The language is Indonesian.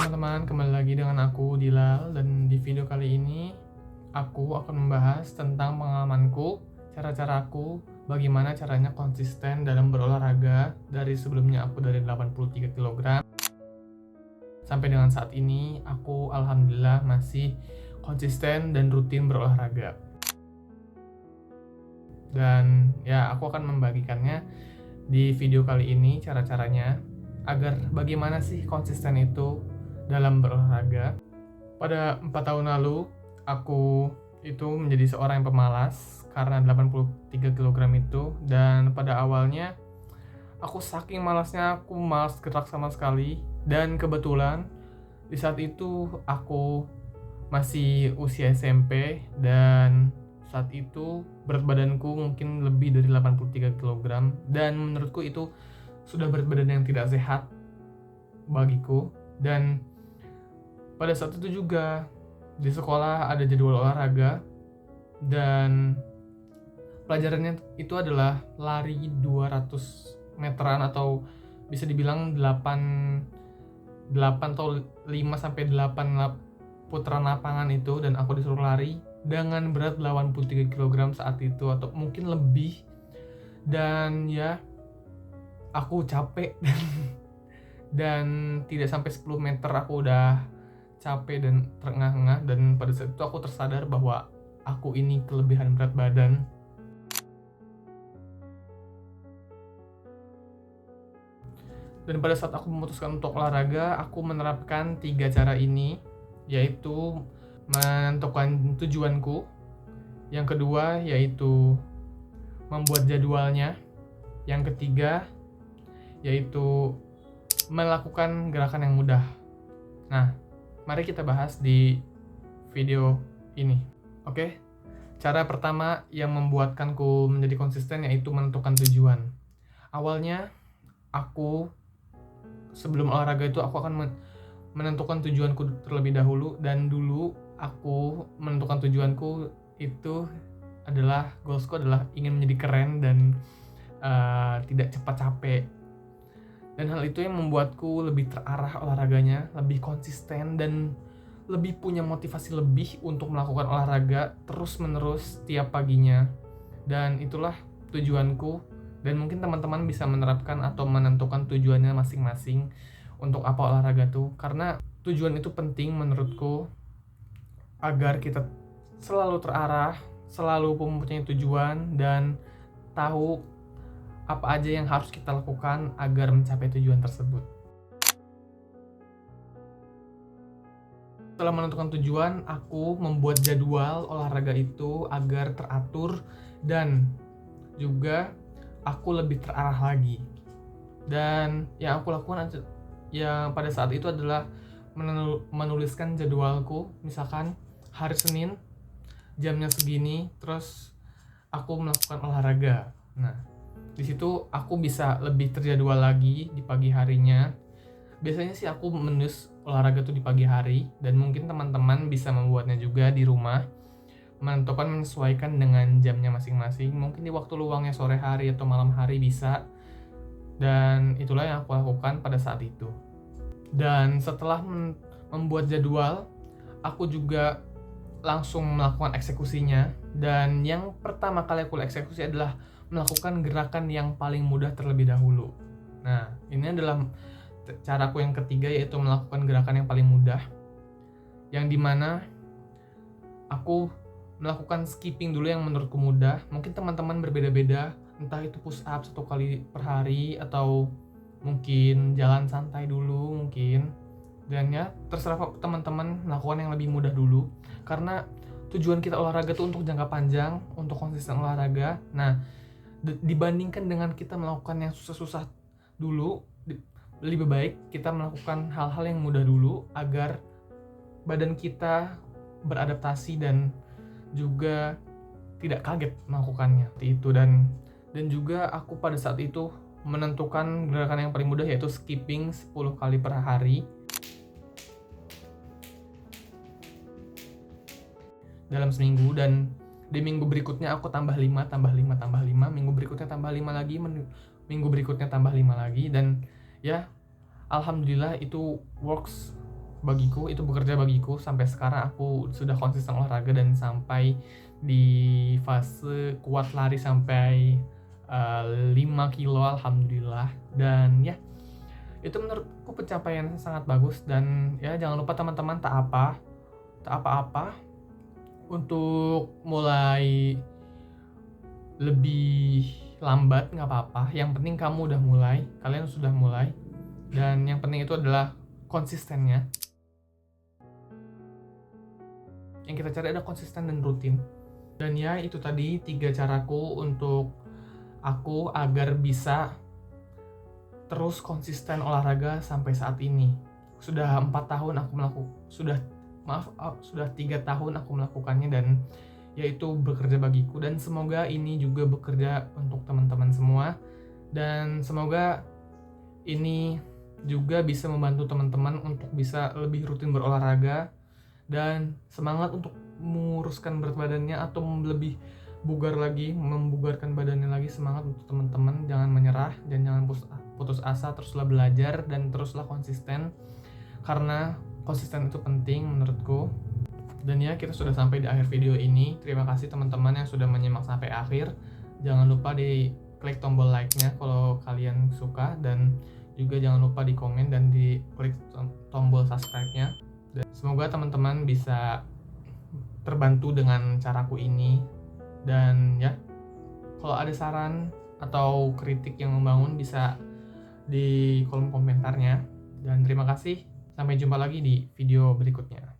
teman-teman, kembali lagi dengan aku Dilal, dan di video kali ini aku akan membahas tentang pengalamanku, cara-cara aku, bagaimana caranya konsisten dalam berolahraga dari sebelumnya aku dari 83 kg sampai dengan saat ini aku alhamdulillah masih konsisten dan rutin berolahraga. Dan ya aku akan membagikannya di video kali ini cara-caranya agar bagaimana sih konsisten itu dalam berolahraga. Pada 4 tahun lalu, aku itu menjadi seorang yang pemalas karena 83 kg itu, dan pada awalnya aku saking malasnya aku malas gerak sama sekali, dan kebetulan di saat itu aku masih usia SMP dan saat itu berat badanku mungkin lebih dari 83 kg, dan menurutku itu sudah berat badan yang tidak sehat bagiku. Dan pada saat itu juga di sekolah ada jadwal olahraga dan pelajarannya itu adalah lari 200 meteran atau bisa dibilang 8 atau 5 sampai 8 putaran lapangan itu, dan aku disuruh lari dengan berat 83 kg saat itu atau mungkin lebih. Dan ya aku capek dan tidak sampai 10 meter aku udah capek dan terengah-engah, dan pada saat itu aku tersadar bahwa aku ini kelebihan berat badan. Dan pada saat aku memutuskan untuk olahraga, aku menerapkan 3 cara ini, yaitu menentukan tujuanku, yang kedua yaitu membuat jadwalnya, yang ketiga yaitu melakukan gerakan yang mudah. Nah, mari kita bahas di video ini. Oke, cara pertama yang membuatkanku menjadi konsisten yaitu menentukan tujuan. Awalnya aku sebelum olahraga itu aku akan menentukan tujuanku terlebih dahulu, dan dulu aku menentukan tujuanku itu adalah goalsku adalah ingin menjadi keren dan tidak cepat capek. Dan hal itu yang membuatku lebih terarah olahraganya, lebih konsisten, dan lebih punya motivasi lebih untuk melakukan olahraga terus-menerus tiap paginya. Dan itulah tujuanku, dan mungkin teman-teman bisa menerapkan atau menentukan tujuannya masing-masing untuk apa olahraga tuh, karena tujuan itu penting menurutku agar kita selalu terarah, selalu mempunyai tujuan, dan tahu apa aja yang harus kita lakukan agar mencapai tujuan tersebut. Setelah menentukan tujuan, aku membuat jadwal olahraga itu agar teratur, dan juga aku lebih terarah lagi. Dan yang aku lakukan yang pada saat itu adalah menuliskan jadwalku, misalkan hari Senin jamnya segini, terus aku melakukan olahraga. Nah, di situ aku bisa lebih terjadwal lagi di pagi harinya. Biasanya sih aku menulis olahraga tuh di pagi hari, dan mungkin teman-teman bisa membuatnya juga di rumah, menentukan menyesuaikan dengan jamnya masing-masing. Mungkin di waktu luangnya sore hari atau malam hari bisa. Dan itulah yang aku lakukan pada saat itu. Dan setelah membuat jadwal, aku juga langsung melakukan eksekusinya. Dan yang pertama kali aku eksekusi adalah melakukan gerakan yang paling mudah terlebih dahulu. Nah, ini adalah caraku yang ketiga, yaitu melakukan gerakan yang paling mudah, yang dimana aku melakukan skipping dulu yang menurutku mudah. Mungkin teman-teman berbeda-beda, entah itu push up 1 kali per hari atau mungkin jalan santai dulu mungkin. Dan ya terserah teman-teman melakukan yang lebih mudah dulu, karena tujuan kita olahraga tuh untuk jangka panjang, untuk konsisten olahraga. Nah, dibandingkan dengan kita melakukan yang susah-susah dulu, lebih baik kita melakukan hal-hal yang mudah dulu agar badan kita beradaptasi dan juga tidak kaget melakukannya seperti itu. Dan juga aku pada saat itu menentukan gerakan yang paling mudah, yaitu skipping 10 kali per hari dalam seminggu. Dan di minggu berikutnya aku tambah 5, minggu berikutnya tambah 5 lagi, minggu berikutnya tambah 5 lagi. Dan ya alhamdulillah itu works bagiku, itu bekerja bagiku. Sampai sekarang aku sudah konsisten olahraga dan sampai di fase kuat lari sampai 5 kilo alhamdulillah. Dan ya, itu menurutku pencapaian sangat bagus. Dan ya, jangan lupa teman-teman, tak apa-apa untuk mulai lebih lambat, nggak apa-apa. Yang penting kamu udah mulai, kalian sudah mulai. Dan yang penting itu adalah konsistennya. Yang kita cari adalah konsisten dan rutin. Dan ya, itu tadi 3 caraku untuk aku agar bisa terus konsisten olahraga sampai saat ini. Sudah 4 tahun aku sudah 3 tahun aku melakukannya, dan yaitu bekerja bagiku. Dan semoga ini juga bekerja untuk teman-teman semua, dan semoga ini juga bisa membantu teman-teman untuk bisa lebih rutin berolahraga dan semangat untuk menguruskan berat badannya atau lebih bugar lagi, membugarkan badannya lagi. Semangat untuk teman-teman, jangan menyerah dan jangan putus asa, teruslah belajar dan teruslah konsisten, karena konsisten itu penting menurutku. Dan ya, kita sudah sampai di akhir video ini. Terima kasih teman-teman yang sudah menyimak sampai akhir. Jangan lupa di klik tombol like-nya kalau kalian suka, dan juga jangan lupa di komen dan di klik tombol subscribe-nya. Dan semoga teman-teman bisa terbantu dengan caraku ini. Dan ya, kalau ada saran atau kritik yang membangun bisa di kolom komentarnya. Dan terima kasih, sampai jumpa lagi di video berikutnya.